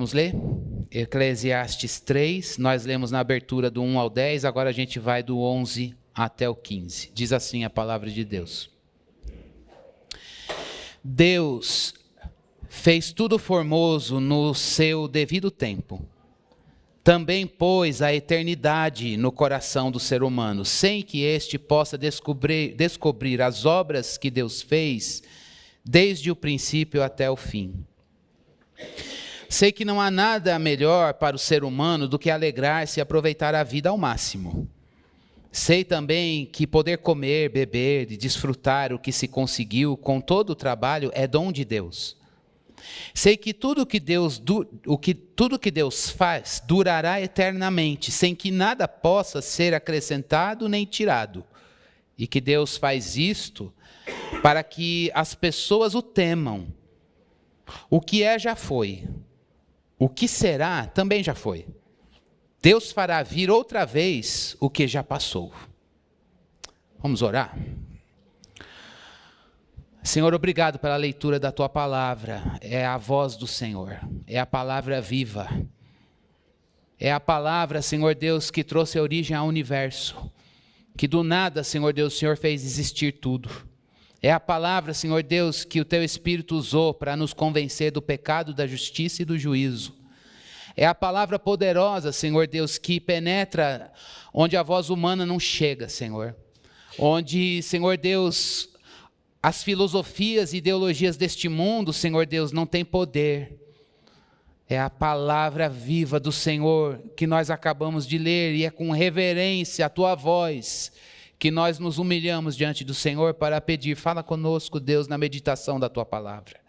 Podemos ler? Eclesiastes 3, nós lemos na abertura do 1 ao 10, agora a gente vai do 11 até o 15. Diz assim a palavra de Deus. Deus fez tudo formoso no seu devido tempo. Também pôs a eternidade no coração do ser humano, sem que este possa descobrir as obras que Deus fez, desde o princípio até o fim. Sei que não há nada melhor para o ser humano do que alegrar-se e aproveitar a vida ao máximo. Sei também que poder comer, beber e desfrutar o que se conseguiu com todo o trabalho é dom de Deus. Sei que tudo que Deus faz durará eternamente, sem que nada possa ser acrescentado nem tirado. E que Deus faz isto para que as pessoas o temam. O que é já foi. O que será também já foi. Deus fará vir outra vez o que já passou. Vamos orar? Senhor, obrigado pela leitura da Tua palavra. É a voz do Senhor, é a palavra viva. É a palavra, Senhor Deus, que trouxe a origem ao universo. Que do nada, Senhor Deus, o Senhor fez existir tudo. É a palavra, Senhor Deus, que o Teu Espírito usou para nos convencer do pecado, da justiça e do juízo. É a palavra poderosa, Senhor Deus, que penetra onde a voz humana não chega, Senhor. Onde, Senhor Deus, as filosofias e ideologias deste mundo, Senhor Deus, não têm poder. É a palavra viva do Senhor que nós acabamos de ler, e é com reverência a Tua voz que nós nos humilhamos diante do Senhor para pedir. Fala conosco, Deus, na meditação da Tua palavra.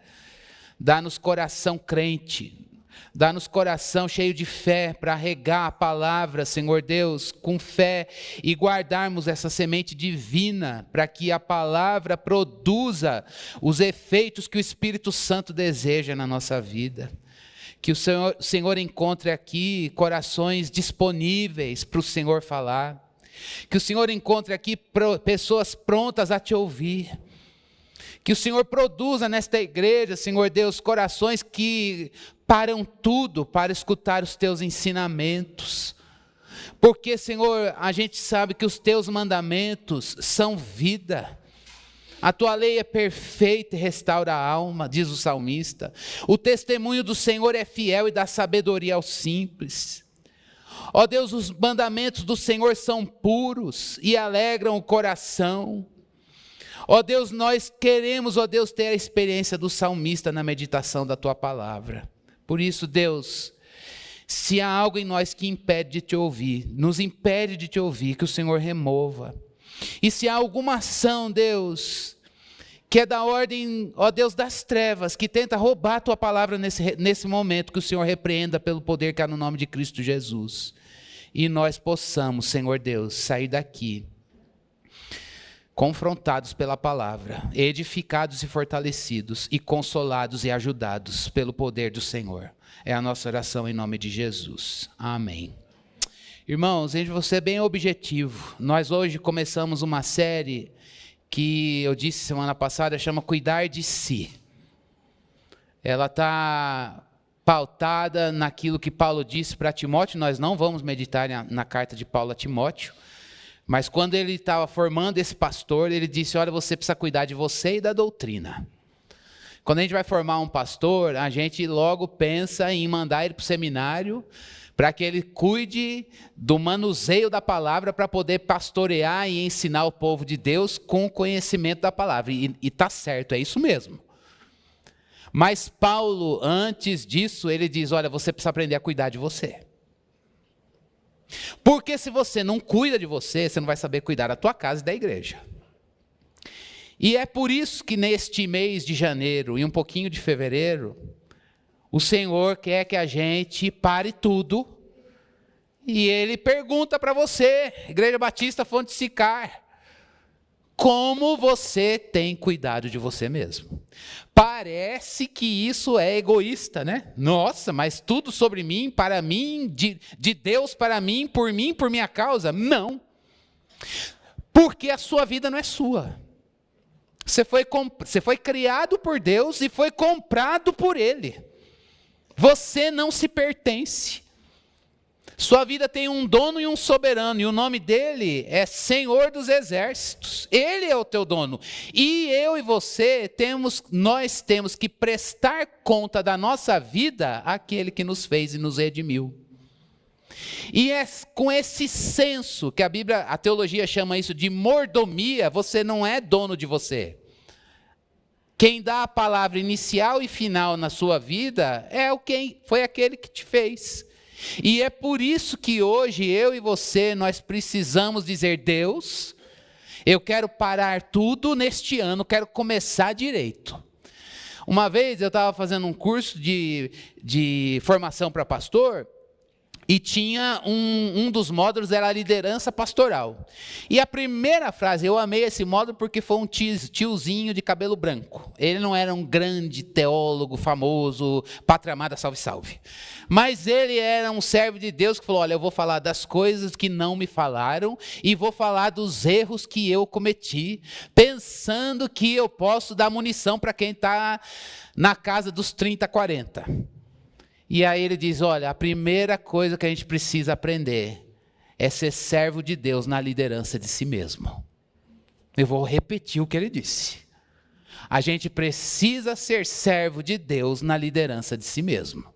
Dá-nos coração crente, dá-nos coração cheio de fé para regar a palavra, Senhor Deus, com fé e guardarmos essa semente divina para que a palavra produza os efeitos que o Espírito Santo deseja na nossa vida. Que o Senhor encontre aqui corações disponíveis para o Senhor falar. Que o Senhor encontre aqui pessoas prontas a Te ouvir. Que o Senhor produza nesta igreja, Senhor Deus, corações que param tudo para escutar os Teus ensinamentos. Porque, Senhor, a gente sabe que os Teus mandamentos são vida. A Tua lei é perfeita e restaura a alma, diz o salmista. O testemunho do Senhor é fiel e dá sabedoria aos simples. Ó Deus, os mandamentos do Senhor são puros e alegram o coração. Ó Deus, nós queremos, ó Deus, ter a experiência do salmista na meditação da Tua palavra. Por isso, Deus, se há algo em nós que impede de Te ouvir, nos impede de Te ouvir, que o Senhor remova. E se há alguma ação, Deus, que é da ordem, ó Deus, das trevas, que tenta roubar a Tua palavra nesse momento, que o Senhor repreenda pelo poder que há no nome de Cristo Jesus. E nós possamos, Senhor Deus, sair daqui confrontados pela palavra, edificados e fortalecidos, e consolados e ajudados pelo poder do Senhor. É a nossa oração em nome de Jesus. Amém. Irmãos, a gente vai ser bem objetivo. Nós hoje começamos uma série que eu disse semana passada, chama Cuidar de Si. Ela está pautada naquilo que Paulo disse para Timóteo. Nós não vamos meditar na carta de Paulo a Timóteo, mas quando ele estava formando esse pastor, ele disse, olha, você precisa cuidar de você e da doutrina. Quando a gente vai formar um pastor, a gente logo pensa em mandar ele para o seminário, para que ele cuide do manuseio da palavra, para poder pastorear e ensinar o povo de Deus com o conhecimento da palavra. E está certo, é isso mesmo. Mas Paulo, antes disso, ele diz, olha, você precisa aprender a cuidar de você. Porque se você não cuida de você, você não vai saber cuidar da tua casa e da igreja. E é por isso que neste mês de janeiro e um pouquinho de fevereiro, o Senhor quer que a gente pare tudo e Ele pergunta para você, Igreja Batista Fonte de Sicar, como você tem cuidado de você mesmo? Parece que isso é egoísta, né? Nossa, mas tudo sobre mim, para mim, de Deus para mim, por minha causa? Não. Porque a sua vida não é sua. Você foi criado por Deus e foi comprado por Ele. Você não se pertence. Sua vida tem um dono e um soberano, e o nome dele é Senhor dos Exércitos. Ele é o teu dono. E eu e você nós temos que prestar conta da nossa vida àquele que nos fez e nos redimiu. E é com esse senso que a teologia chama isso de mordomia. Você não é dono de você. Quem dá a palavra inicial e final na sua vida foi aquele que te fez. E é por isso que hoje eu e você, nós precisamos dizer: Deus, eu quero parar tudo neste ano, quero começar direito. Uma vez eu estava fazendo um curso de formação para pastor, e tinha um dos módulos, era a liderança pastoral. E a primeira frase, eu amei esse módulo porque foi um tiozinho de cabelo branco. Ele não era um grande teólogo famoso, pátria amada, salve, salve. Mas ele era um servo de Deus que falou: olha, eu vou falar das coisas que não me falaram e vou falar dos erros que eu cometi, pensando que eu posso dar munição para quem está na casa dos 30, 40. E aí ele diz: olha, a primeira coisa que a gente precisa aprender é ser servo de Deus na liderança de si mesmo. Eu vou repetir o que ele disse. A gente precisa ser servo de Deus na liderança de si mesmo.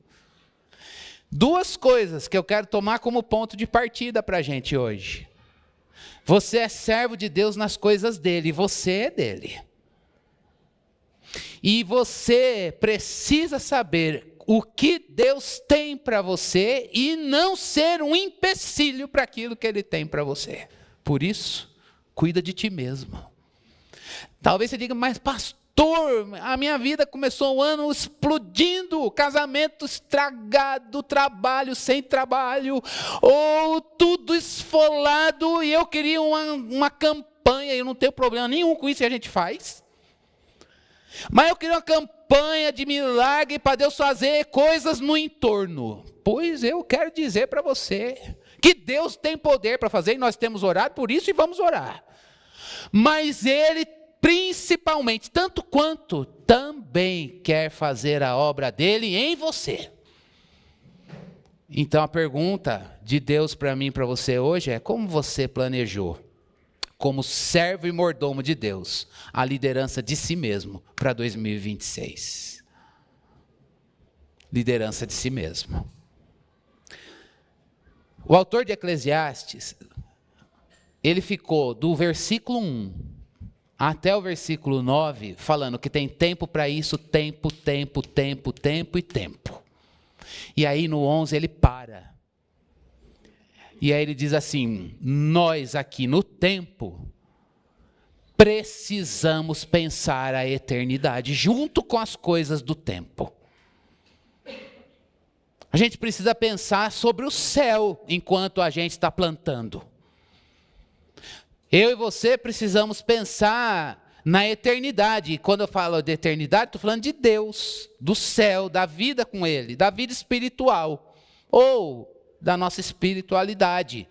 Duas coisas que eu quero tomar como ponto de partida para a gente hoje. Você é servo de Deus nas coisas dele, você é dele. E você precisa saber o que Deus tem para você e não ser um empecilho para aquilo que Ele tem para você. Por isso, cuida de ti mesmo. Talvez você diga: mas pastor, a minha vida começou o ano explodindo, casamento estragado, trabalho sem trabalho, ou tudo esfolado, e eu queria uma campanha. Eu não tenho problema nenhum com isso que a gente faz. Mas eu queria uma campanha de milagre para Deus fazer coisas no entorno. Pois eu quero dizer para você que Deus tem poder para fazer, e nós temos orado por isso e vamos orar. Mas Ele principalmente, tanto quanto, também quer fazer a obra dele em você. Então a pergunta de Deus para mim e para você hoje é: como você planejou, como servo e mordomo de Deus, a liderança de si mesmo para 2026? Liderança de si mesmo. O autor de Eclesiastes, ele ficou do versículo 1 até o versículo 9, falando que tem tempo para isso, tempo e tempo. E aí no 11 ele para. E aí ele diz assim: nós aqui no tempo precisamos pensar a eternidade junto com as coisas do tempo. A gente precisa pensar sobre o céu enquanto a gente está plantando. Eu e você precisamos pensar na eternidade. E quando eu falo de eternidade, estou falando de Deus, do céu, da vida com Ele, da vida espiritual, ou da nossa espiritualidade,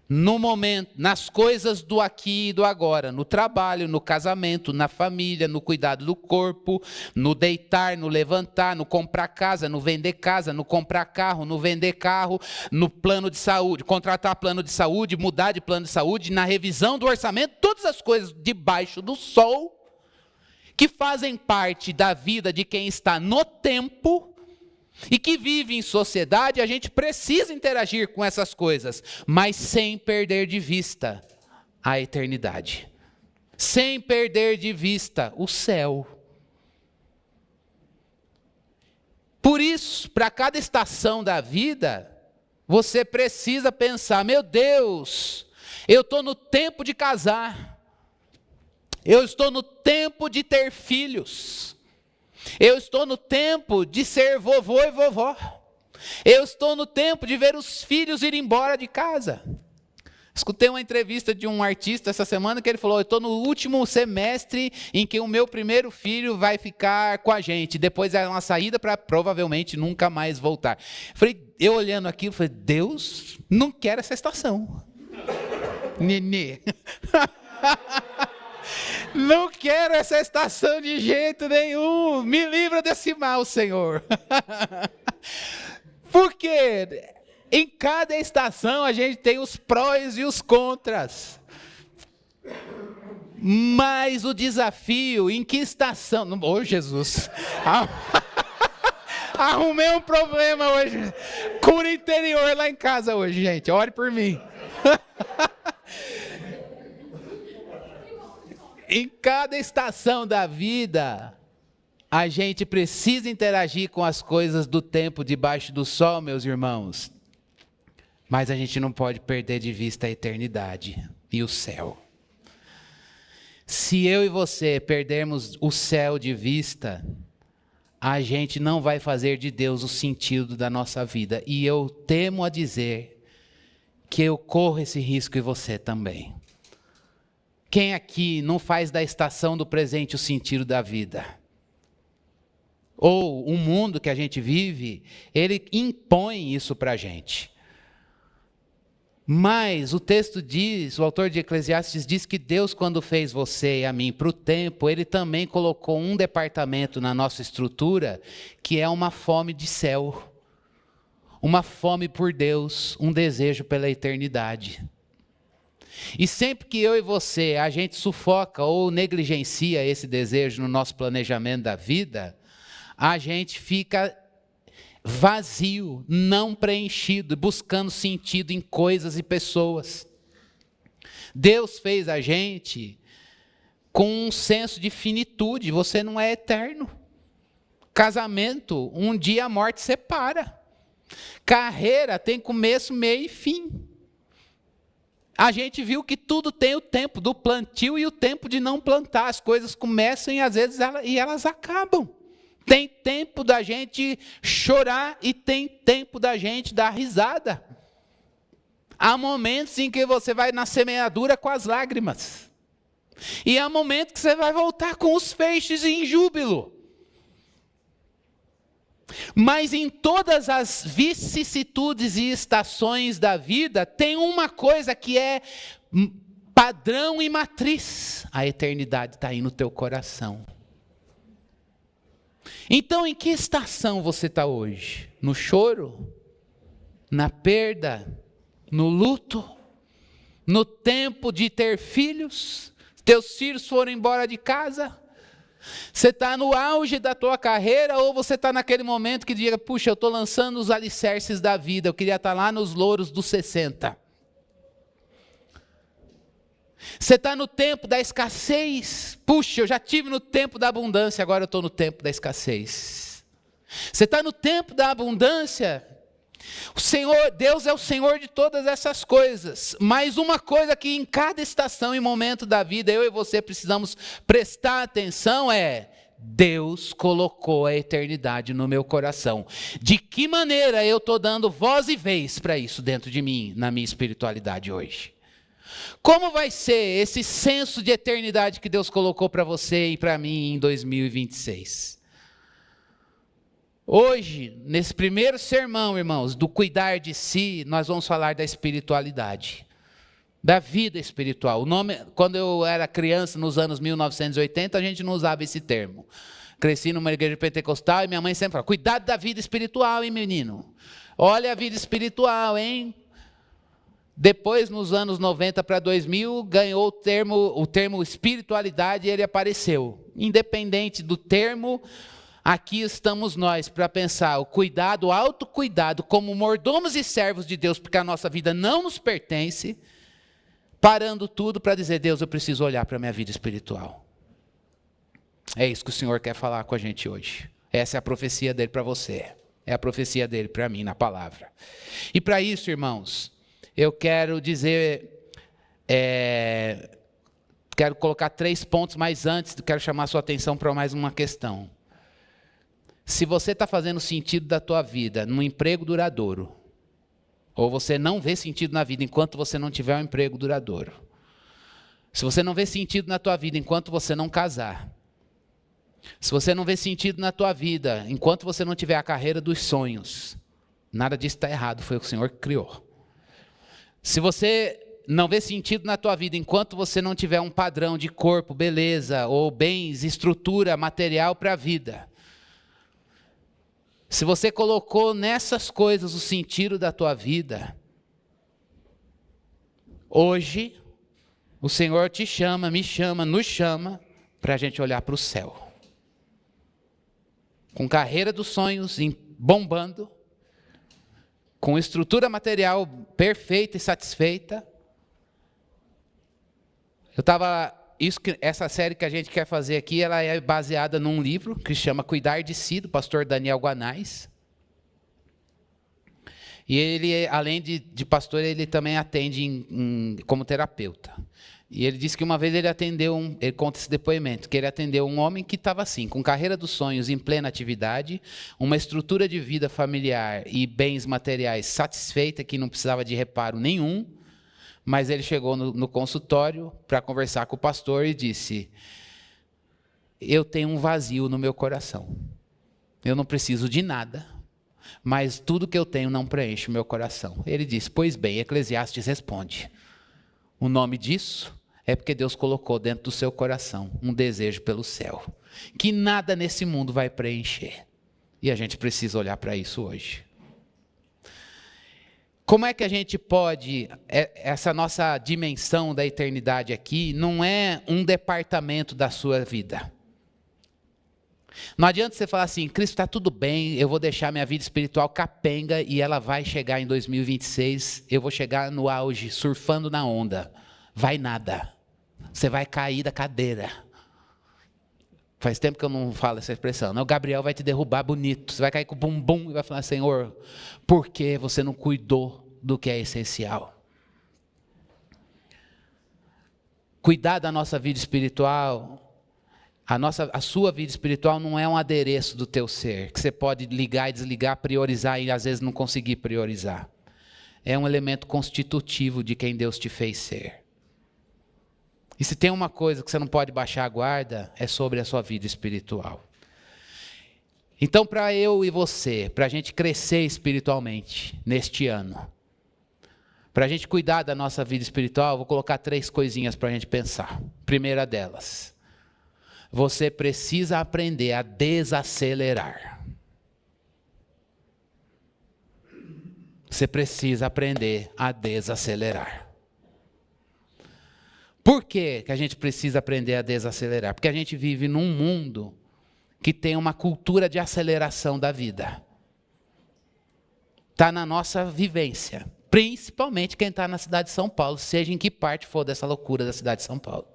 no momento, nas coisas do aqui e do agora, no trabalho, no casamento, na família, no cuidado do corpo, no deitar, no levantar, no comprar casa, no vender casa, no comprar carro, no vender carro, no plano de saúde, contratar plano de saúde, mudar de plano de saúde, na revisão do orçamento, todas as coisas debaixo do sol, que fazem parte da vida de quem está no tempo, e que vive em sociedade. A gente precisa interagir com essas coisas, mas sem perder de vista a eternidade, sem perder de vista o céu. Por isso, para cada estação da vida, você precisa pensar: meu Deus, eu estou no tempo de casar, eu estou no tempo de ter filhos, eu estou no tempo de ser vovô e vovó. Eu estou no tempo de ver os filhos ir embora de casa. Escutei uma entrevista de um artista essa semana que ele falou: eu estou no último semestre em que o meu primeiro filho vai ficar com a gente. Depois é uma saída para provavelmente nunca mais voltar. Eu olhando aquilo, falei: Deus, não quero essa estação. Nenê. Não quero essa estação de jeito nenhum. Me livra desse mal, Senhor. Porque em cada estação a gente tem os prós e os contras. Mas o desafio, em que estação... Ô, Jesus! Arrumei um problema hoje. Cura interior lá em casa hoje, gente. Ore por mim. Em cada estação da vida, a gente precisa interagir com as coisas do tempo debaixo do sol, meus irmãos. Mas a gente não pode perder de vista a eternidade e o céu. Se eu e você perdermos o céu de vista, a gente não vai fazer de Deus o sentido da nossa vida. E eu temo a dizer que eu corro esse risco e você também. Quem aqui não faz da estação do presente o sentido da vida? Ou o mundo que a gente vive, ele impõe isso para a gente. Mas o texto diz, o autor de Eclesiastes diz que Deus, quando fez você e a mim para o tempo, Ele também colocou um departamento na nossa estrutura, que é uma fome de céu, uma fome por Deus, um desejo pela eternidade. E sempre que eu e você, a gente sufoca ou negligencia esse desejo no nosso planejamento da vida, a gente fica vazio, não preenchido, buscando sentido em coisas e pessoas. Deus fez a gente com um senso de finitude, você não é eterno. Casamento, um dia a morte separa. Carreira tem começo, meio e fim. A gente viu que tudo tem o tempo do plantio e o tempo de não plantar. As coisas começam e às vezes elas acabam. Tem tempo da gente chorar e tem tempo da gente dar risada. Há momentos em que você vai na semeadura com as lágrimas. E há momentos que você vai voltar com os feixes em júbilo. Mas em todas as vicissitudes e estações da vida, tem uma coisa que é padrão e matriz. A eternidade está aí no teu coração. Então, em que estação você está hoje? No choro? Na perda? No luto? No tempo de ter filhos? Teus filhos foram embora de casa? Você está no auge da tua carreira ou você está naquele momento que diga, puxa, eu estou lançando os alicerces da vida, eu queria estar lá nos louros dos 60. Você está no tempo da escassez, puxa, eu já tive no tempo da abundância, agora eu estou no tempo da escassez. Você está no tempo da abundância, o Senhor, Deus é o Senhor de todas essas coisas, mas uma coisa que em cada estação e momento da vida, eu e você precisamos prestar atenção é, Deus colocou a eternidade no meu coração. De que maneira eu estou dando voz e vez para isso dentro de mim, na minha espiritualidade hoje? Como vai ser esse senso de eternidade que Deus colocou para você e para mim em 2026? Hoje, nesse primeiro sermão, irmãos, do cuidar de si, nós vamos falar da espiritualidade, da vida espiritual. O nome, quando eu era criança, nos anos 1980, a gente não usava esse termo. Cresci numa igreja pentecostal e minha mãe sempre falava, cuidado da vida espiritual, hein, menino? Olha a vida espiritual, hein? Depois, nos anos 90 para 2000, ganhou o termo espiritualidade e ele apareceu. Independente do termo, aqui estamos nós para pensar o cuidado, o autocuidado, como mordomos e servos de Deus, porque a nossa vida não nos pertence, parando tudo para dizer, Deus, eu preciso olhar para a minha vida espiritual. É isso que o Senhor quer falar com a gente hoje. Essa é a profecia dele para você. É a profecia dele para mim na palavra. E para isso, irmãos, eu quero dizer, quero colocar 3 pontos, mas antes quero chamar a sua atenção para mais uma questão. Se você está fazendo sentido da tua vida num emprego duradouro, ou você não vê sentido na vida enquanto você não tiver um emprego duradouro, se você não vê sentido na tua vida enquanto você não casar, se você não vê sentido na tua vida enquanto você não tiver a carreira dos sonhos, nada disso está errado, foi o que o Senhor criou. Se você não vê sentido na tua vida enquanto você não tiver um padrão de corpo, beleza, ou bens, estrutura material para a vida, Se você colocou nessas coisas o sentido da tua vida, hoje o Senhor te chama, me chama, nos chama para a gente olhar para o céu. Com carreira dos sonhos bombando, com estrutura material perfeita e satisfeita. Essa série que a gente quer fazer aqui, ela é baseada num livro que se chama Cuidar de Si, do pastor Daniel Guanais. E ele, além de pastor, ele também atende como terapeuta. E ele disse que uma vez ele conta esse depoimento, que ele atendeu um homem que estava assim, com carreira dos sonhos em plena atividade, uma estrutura de vida familiar e bens materiais satisfeita, que não precisava de reparo nenhum, mas ele chegou no consultório para conversar com o pastor e disse: eu tenho um vazio no meu coração, eu não preciso de nada, mas tudo que eu tenho não preenche o meu coração. Ele disse: pois bem, Eclesiastes responde, o nome disso é porque Deus colocou dentro do seu coração um desejo pelo céu, que nada nesse mundo vai preencher. E a gente precisa olhar para isso hoje. Como é que a gente pode, essa nossa dimensão da eternidade aqui, não é um departamento da sua vida. Não adianta você falar assim: Cristo, está tudo bem, eu vou deixar minha vida espiritual capenga e ela vai chegar em 2026, eu vou chegar no auge, surfando na onda. Vai nada. Você vai cair da cadeira. Faz tempo que eu não falo essa expressão. Não, o Gabriel vai te derrubar bonito. Você vai cair com o bumbum e vai falar: Senhor, por que você não cuidou do que é essencial? Cuidar da nossa vida espiritual. A sua vida espiritual não é um adereço do teu ser, que você pode ligar e desligar, priorizar e às vezes não conseguir priorizar. É um elemento constitutivo de quem Deus te fez ser. E se tem uma coisa que você não pode baixar a guarda, é sobre a sua vida espiritual. Então, para eu e você, para a gente crescer espiritualmente neste ano, para a gente cuidar da nossa vida espiritual, vou colocar 3 coisinhas para a gente pensar. Primeira delas: você precisa aprender a desacelerar. Você precisa aprender a desacelerar. Por que a gente precisa aprender a desacelerar? Porque a gente vive num mundo que tem uma cultura de aceleração da vida. Está na nossa vivência. Principalmente quem está na cidade de São Paulo, seja em que parte for dessa loucura da cidade de São Paulo.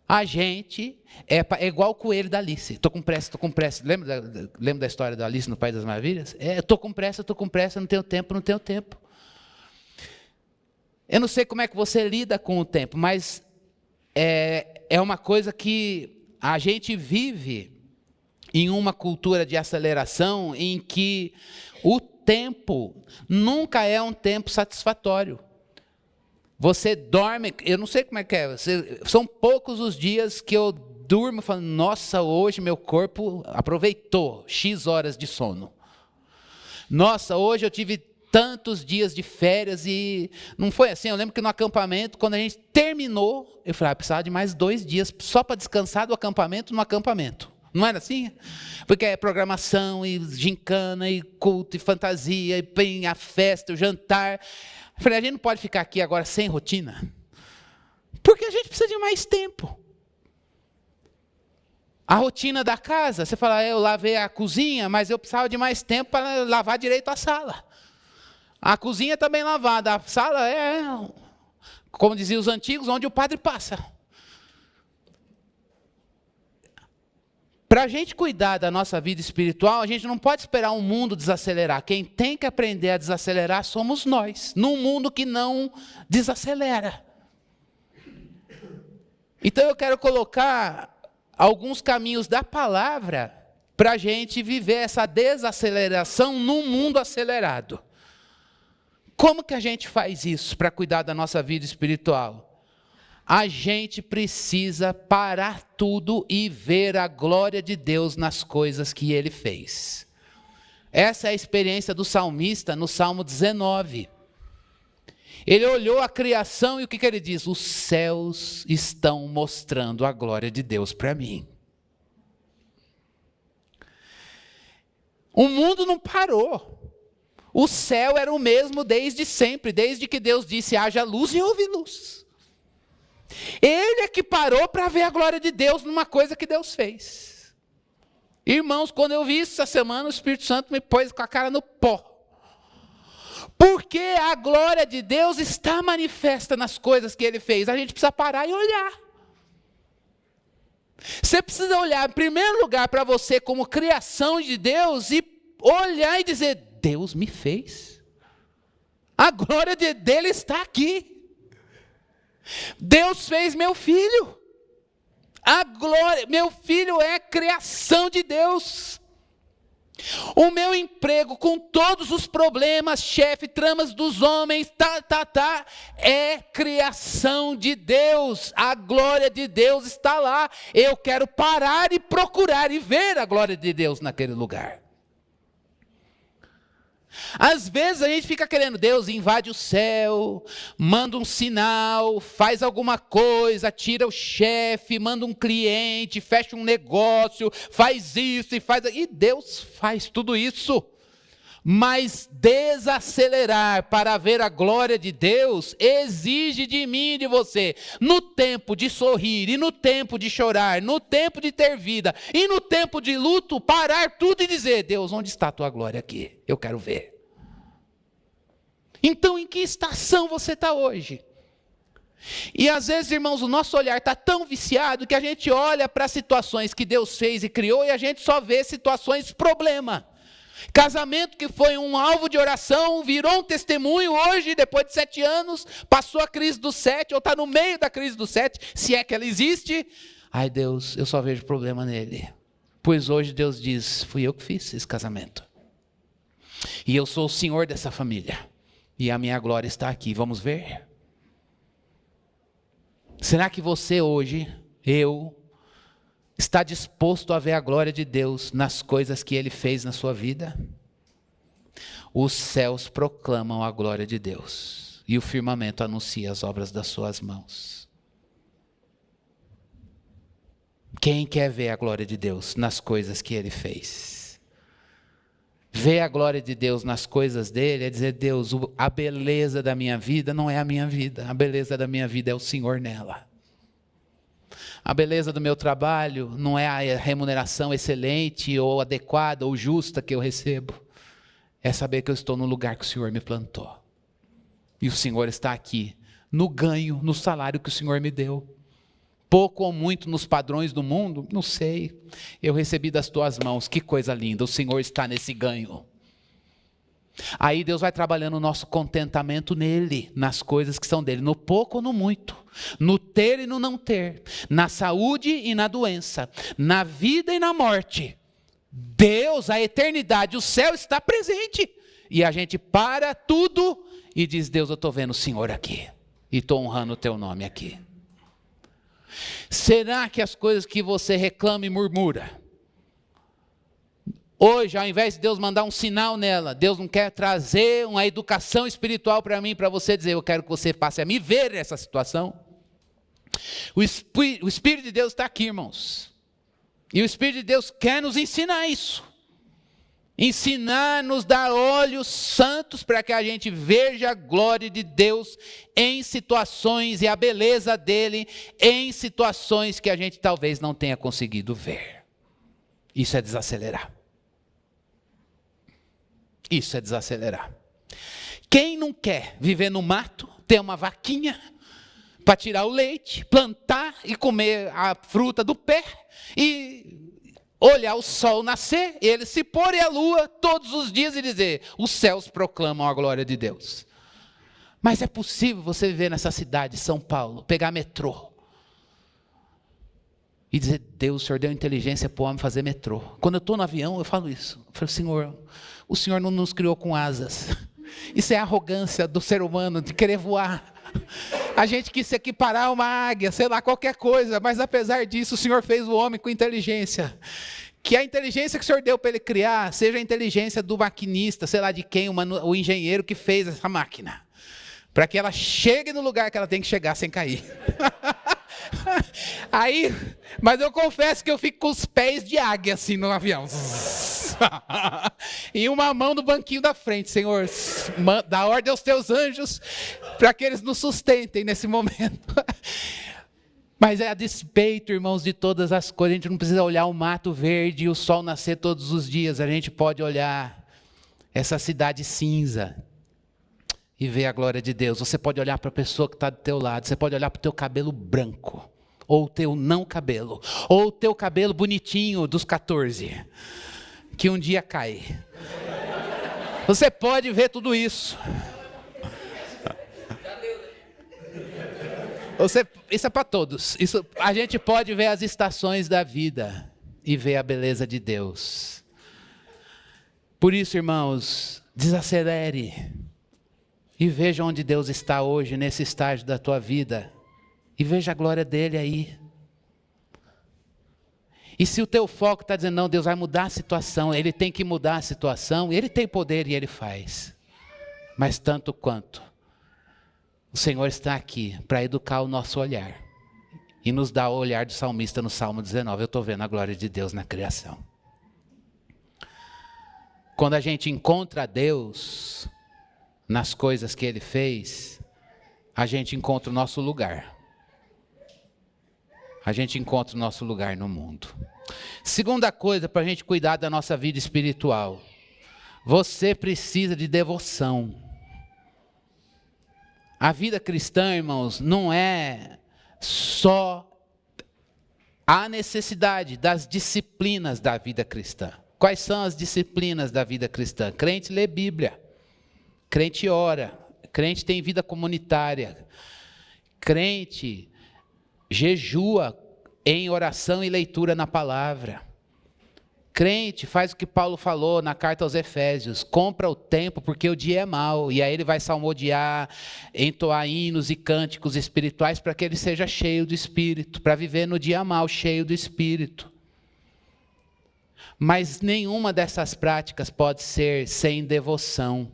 A gente é igual o coelho da Alice. Estou com pressa, estou com pressa. Lembra da história da Alice no País das Maravilhas? Estou com pressa, não tenho tempo, não tenho tempo. Eu não sei como é que você lida com o tempo, mas é uma coisa que a gente vive em uma cultura de aceleração em que o tempo nunca é um tempo satisfatório. Você dorme, eu não sei como é que é, são poucos os dias que eu durmo falando: nossa, hoje meu corpo aproveitou X horas de sono. Nossa, hoje eu tive tantos dias de férias e não foi assim. Eu lembro que no acampamento, quando a gente terminou, eu falei: precisava de mais 2 dias só para descansar do acampamento no acampamento. Não era assim? Porque é programação, e gincana, e culto, e fantasia, e a festa, o jantar. Eu falei: a gente não pode ficar aqui agora sem rotina? Porque a gente precisa de mais tempo. A rotina da casa, você fala: eu lavei a cozinha, mas eu precisava de mais tempo para lavar direito a sala. A cozinha também lavada, a sala é, como diziam os antigos, onde o padre passa. Para a gente cuidar da nossa vida espiritual, a gente não pode esperar o mundo desacelerar. Quem tem que aprender a desacelerar somos nós, num mundo que não desacelera. Então eu quero colocar alguns caminhos da palavra para a gente viver essa desaceleração num mundo acelerado. Como que a gente faz isso para cuidar da nossa vida espiritual? A gente precisa parar tudo e ver a glória de Deus nas coisas que Ele fez. Essa é a experiência do salmista no Salmo 19. Ele olhou a criação e o que ele diz? Os céus estão mostrando a glória de Deus para mim. O mundo não parou. O céu era o mesmo desde sempre, desde que Deus disse, haja luz e houve luz. Ele é que parou para ver a glória de Deus numa coisa que Deus fez. Irmãos, quando eu vi isso essa semana, o Espírito Santo me pôs com a cara no pó. Porque a glória de Deus está manifesta nas coisas que Ele fez. A gente precisa parar e olhar. Você precisa olhar, em primeiro lugar, para você como criação de Deus e olhar e dizer, Deus me fez. A glória dele está aqui. Deus fez meu filho. A glória, meu filho é criação de Deus. O meu emprego com todos os problemas, chefe, tramas dos homens, é criação de Deus. A glória de Deus está lá. Eu quero parar e procurar e ver a glória de Deus naquele lugar. Às vezes a gente fica querendo, Deus invade o céu, manda um sinal, faz alguma coisa, tira o chefe, manda um cliente, fecha um negócio, faz isso e faz... E Deus faz tudo isso. Mas desacelerar para ver a glória de Deus exige de mim e de você, no tempo de sorrir e no tempo de chorar, no tempo de ter vida e no tempo de luto, parar tudo e dizer, Deus, onde está a tua glória aqui? Eu quero ver. Então, em que estação você está hoje? E às vezes, irmãos, o nosso olhar está tão viciado que a gente olha para situações que Deus fez e criou e a gente só vê situações problema. Casamento que foi um alvo de oração, virou um testemunho hoje, depois de 7 anos, passou a crise dos 7, ou está no meio da crise dos 7, se é que ela existe. Ai Deus, eu só vejo problema nele. Pois hoje Deus diz, fui eu que fiz esse casamento. E eu sou o Senhor dessa família. E a minha glória está aqui, vamos ver? Será que você hoje, está disposto a ver a glória de Deus nas coisas que Ele fez na sua vida? Os céus proclamam a glória de Deus e o firmamento anuncia as obras das suas mãos. Quem quer ver a glória de Deus nas coisas que Ele fez? Ver a glória de Deus nas coisas dele é dizer, Deus, a beleza da minha vida não é a minha vida, a beleza da minha vida é o Senhor nela. A beleza do meu trabalho não é a remuneração excelente ou adequada ou justa que eu recebo. É saber que eu estou no lugar que o Senhor me plantou. E o Senhor está aqui, no ganho, no salário que o Senhor me deu. Pouco ou muito nos padrões do mundo, não sei. Eu recebi das tuas mãos, que coisa linda, o Senhor está nesse ganho. Aí Deus vai trabalhando o nosso contentamento nele, nas coisas que são dele, no pouco ou no muito, no ter e no não ter, na saúde e na doença, na vida e na morte. Deus, a eternidade, o céu está presente. E a gente para tudo e diz, Deus, eu estou vendo o Senhor aqui. E estou honrando o teu nome aqui. Será que as coisas que você reclama e murmura, hoje, ao invés de Deus mandar um sinal nela, Deus não quer trazer uma educação espiritual para mim, para você dizer, eu quero que você passe a me ver nessa situação? O Espírito de Deus está aqui, irmãos. E o Espírito de Deus quer nos ensinar isso. Ensinar, nos dar olhos santos para que a gente veja a glória de Deus em situações e a beleza dele em situações que a gente talvez não tenha conseguido ver. Isso é desacelerar. Isso é desacelerar. Quem não quer viver no mato, ter uma vaquinha para tirar o leite, plantar e comer a fruta do pé e olhar o sol nascer, ele se pôr e a lua todos os dias e dizer, os céus proclamam a glória de Deus. Mas é possível você viver nessa cidade, São Paulo, pegar metrô e dizer, Deus, o Senhor deu inteligência para o homem fazer metrô. Quando eu estou no avião, eu falo isso. Eu falo, Senhor, o Senhor não nos criou com asas. Isso é a arrogância do ser humano de querer voar. A gente quis se equiparar a uma águia, sei lá, qualquer coisa, mas apesar disso, o Senhor fez o homem com inteligência. Que a inteligência que o Senhor deu para ele criar, seja a inteligência do maquinista, sei lá de quem, o engenheiro que fez essa máquina. Para que ela chegue no lugar que ela tem que chegar sem cair. Aí, mas eu confesso que eu fico com os pés de águia assim no avião. E uma mão no banquinho da frente, Senhor, dá ordem aos teus anjos para que eles nos sustentem nesse momento. Mas é a despeito, irmãos, de todas as coisas. A gente não precisa olhar o mato verde e o sol nascer todos os dias. A gente pode olhar essa cidade cinza e ver a glória de Deus. Você pode olhar para a pessoa que está do teu lado. Você pode olhar para o teu cabelo branco, ou o teu não cabelo, ou o teu cabelo bonitinho dos 14, que um dia cai. Você pode ver tudo isso. Isso é para todos. A gente pode ver as estações da vida e ver a beleza de Deus. Por isso, irmãos, desacelere e veja onde Deus está hoje, nesse estágio da tua vida. E veja a glória dele aí. E se o teu foco está dizendo, não, Deus vai mudar a situação, ele tem que mudar a situação, ele tem poder e ele faz. Mas tanto quanto o Senhor está aqui para educar o nosso olhar e nos dá o olhar do salmista no Salmo 19. Eu estou vendo a glória de Deus na criação. Quando a gente encontra Deus nas coisas que Ele fez, a gente encontra o nosso lugar. A gente encontra o nosso lugar no mundo. Segunda coisa para a gente cuidar da nossa vida espiritual. Você precisa de devoção. A vida cristã, irmãos, não é só a necessidade das disciplinas da vida cristã. Quais são as disciplinas da vida cristã? Crente lê Bíblia, crente ora, crente tem vida comunitária, crente jejua em oração e leitura na palavra. Crente faz o que Paulo falou na carta aos Efésios, compra o tempo porque o dia é mau, e aí ele vai salmodiar, entoar hinos e cânticos espirituais para que ele seja cheio do Espírito, para viver no dia mau, cheio do Espírito. Mas nenhuma dessas práticas pode ser sem devoção.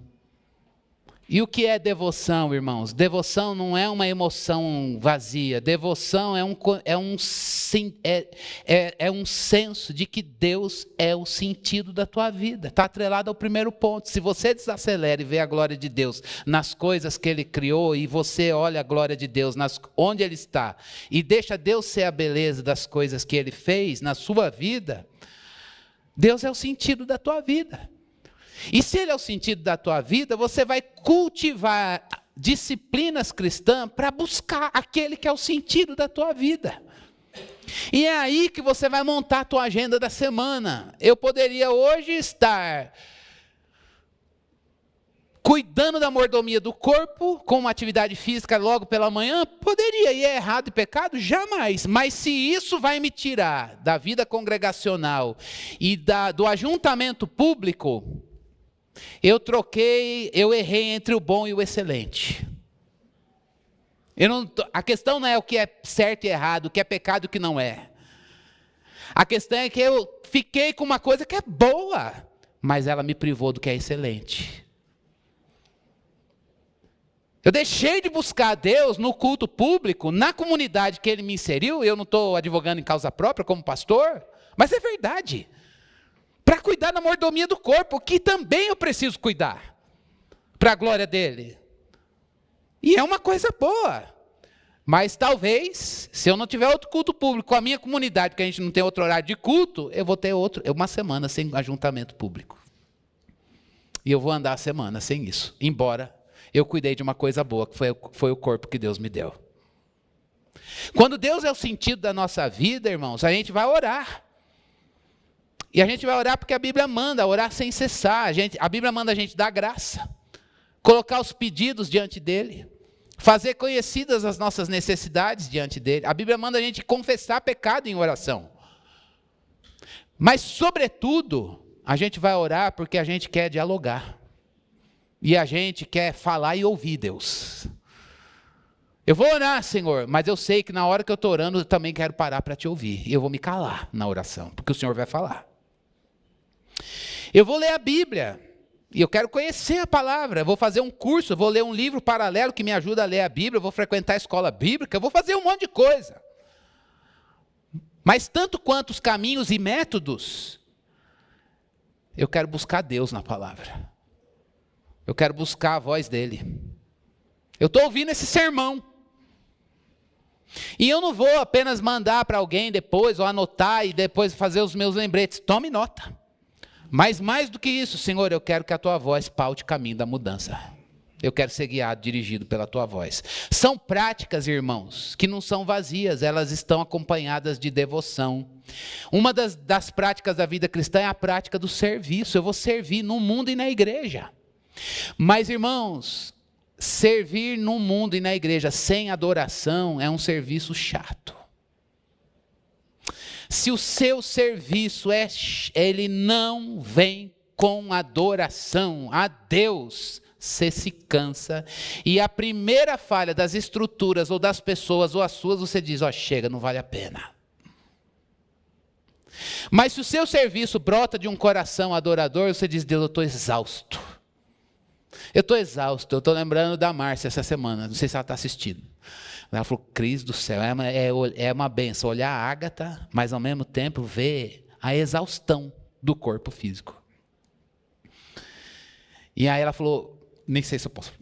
E o que é devoção, irmãos? Devoção não é uma emoção vazia. Devoção é um senso de que Deus é o sentido da tua vida. Está atrelado ao primeiro ponto. Se você desacelera e vê a glória de Deus nas coisas que Ele criou, e você olha a glória de Deus onde Ele está, e deixa Deus ser a beleza das coisas que Ele fez na sua vida, Deus é o sentido da tua vida. E se Ele é o sentido da tua vida, você vai cultivar disciplinas cristãs para buscar aquele que é o sentido da tua vida. E é aí que você vai montar a tua agenda da semana. Eu poderia hoje estar cuidando da mordomia do corpo, com uma atividade física logo pela manhã, poderia, e é errado e pecado? Jamais. Mas se isso vai me tirar da vida congregacional e do ajuntamento público, eu errei entre o bom e o excelente. A questão não é o que é certo e errado, o que é pecado e o que não é. A questão é que eu fiquei com uma coisa que é boa, mas ela me privou do que é excelente. Eu deixei de buscar a Deus no culto público, na comunidade que Ele me inseriu. Eu não estou advogando em causa própria como pastor, mas é verdade. Para cuidar da mordomia do corpo, que também eu preciso cuidar, para a glória dEle. E é uma coisa boa. Mas talvez, se eu não tiver outro culto público com a minha comunidade, porque a gente não tem outro horário de culto, eu vou ter uma semana sem ajuntamento público. E eu vou andar a semana sem isso, embora eu cuidei de uma coisa boa, que foi o corpo que Deus me deu. Quando Deus é o sentido da nossa vida, irmãos, a gente vai orar. E a gente vai orar porque a Bíblia manda orar sem cessar. A Bíblia manda a gente dar graça, colocar os pedidos diante dEle, fazer conhecidas as nossas necessidades diante dEle. A Bíblia manda a gente confessar pecado em oração. Mas, sobretudo, a gente vai orar porque a gente quer dialogar. E a gente quer falar e ouvir Deus. Eu vou orar, Senhor, mas eu sei que na hora que eu estou orando, eu também quero parar para te ouvir. E eu vou me calar na oração, porque o Senhor vai falar. Eu vou ler a Bíblia, e eu quero conhecer a palavra. Eu vou fazer um curso, eu vou ler um livro paralelo que me ajuda a ler a Bíblia, eu vou frequentar a escola bíblica, eu vou fazer um monte de coisa. Mas tanto quanto os caminhos e métodos, Eu quero buscar Deus na palavra. Eu quero buscar a voz dele. Eu estou ouvindo esse sermão. E eu não vou apenas mandar para alguém depois, ou anotar e depois fazer os meus lembretes. Tome nota. Mas mais do que isso, Senhor, eu quero que a tua voz paute o caminho da mudança. Eu quero ser guiado, dirigido pela tua voz. São práticas, irmãos, que não são vazias, elas estão acompanhadas de devoção. Uma das práticas da vida cristã é a prática do serviço. Eu vou servir no mundo e na igreja. Mas, irmãos, servir no mundo e na igreja sem adoração é um serviço chato. Se o seu serviço ele não vem com adoração a Deus, você se cansa, e a primeira falha das estruturas ou das pessoas ou as suas, você diz, chega, não vale a pena. Mas se o seu serviço brota de um coração adorador, você diz, Deus, eu estou exausto. Eu estou lembrando da Márcia essa semana, não sei se ela está assistindo. Ela falou, Cris do céu, é uma benção olhar a Ágata, mas ao mesmo tempo ver a exaustão do corpo físico. E aí ela falou, nem sei se eu posso,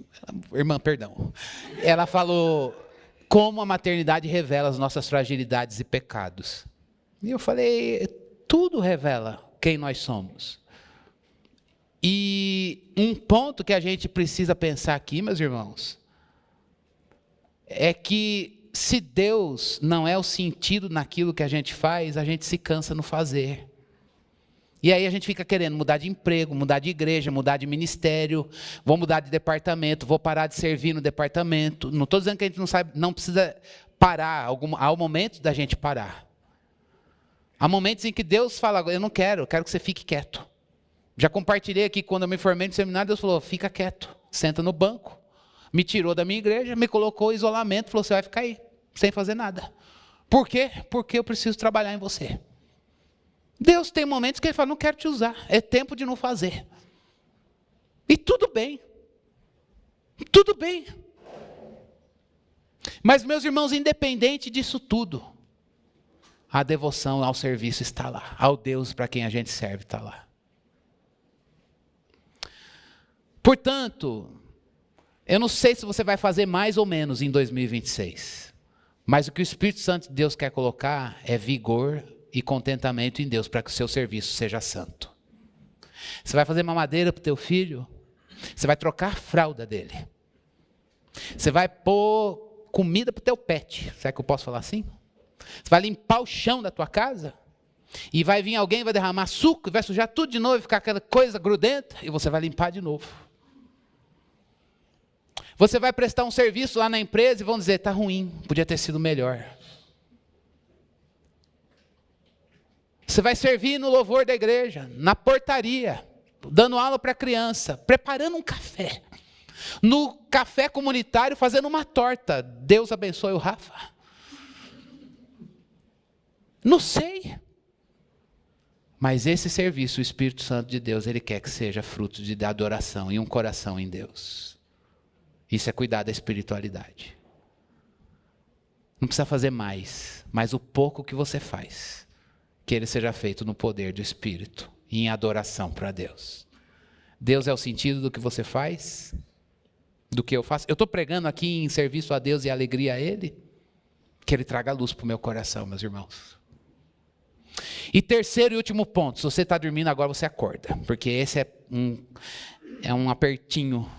irmã, perdão. Ela falou, como a maternidade revela as nossas fragilidades e pecados. E eu falei, tudo revela quem nós somos. E um ponto que a gente precisa pensar aqui, meus irmãos, é que se Deus não é o sentido naquilo que a gente faz, a gente se cansa no fazer. E aí a gente fica querendo mudar de emprego, mudar de igreja, mudar de ministério, vou mudar de departamento, vou parar de servir no departamento. Não estou dizendo que a gente não precisa parar, há um momento da gente parar. Há momentos em que Deus fala, eu quero que você fique quieto. Já compartilhei aqui, quando eu me formei no seminário, Deus falou, fica quieto, senta no banco. Me tirou da minha igreja, me colocou em isolamento, falou, você vai ficar aí, sem fazer nada. Por quê? Porque eu preciso trabalhar em você. Deus tem momentos que ele fala, não quero te usar, é tempo de não fazer. E tudo bem. Tudo bem. Mas, meus irmãos, independente disso tudo, a devoção ao serviço está lá. Ao Deus para quem a gente serve está lá. Portanto, eu não sei se você vai fazer mais ou menos em 2026. Mas o que o Espírito Santo de Deus quer colocar é vigor e contentamento em Deus, para que o seu serviço seja santo. Você vai fazer mamadeira para o teu filho, você vai trocar a fralda dele, você vai pôr comida para o teu pet, será que eu posso falar assim? Você vai limpar o chão da tua casa, e vai vir alguém, vai derramar suco, e vai sujar tudo de novo, e ficar aquela coisa grudenta, e você vai limpar de novo. Você vai prestar um serviço lá na empresa, e vão dizer, está ruim, podia ter sido melhor. Você vai servir no louvor da igreja, na portaria, dando aula para criança, preparando um café. No café comunitário, fazendo uma torta. Deus abençoe o Rafa. Não sei. Mas esse serviço, o Espírito Santo de Deus, ele quer que seja fruto de adoração e um coração em Deus. Isso é cuidar da espiritualidade. Não precisa fazer mais, mas o pouco que você faz, que ele seja feito no poder do Espírito, em adoração para Deus. Deus é o sentido do que você faz, do que eu faço. Eu estou pregando aqui em serviço a Deus e alegria a Ele, que Ele traga luz para o meu coração, meus irmãos. E terceiro e último ponto, se você está dormindo agora, você acorda, porque esse é um apertinho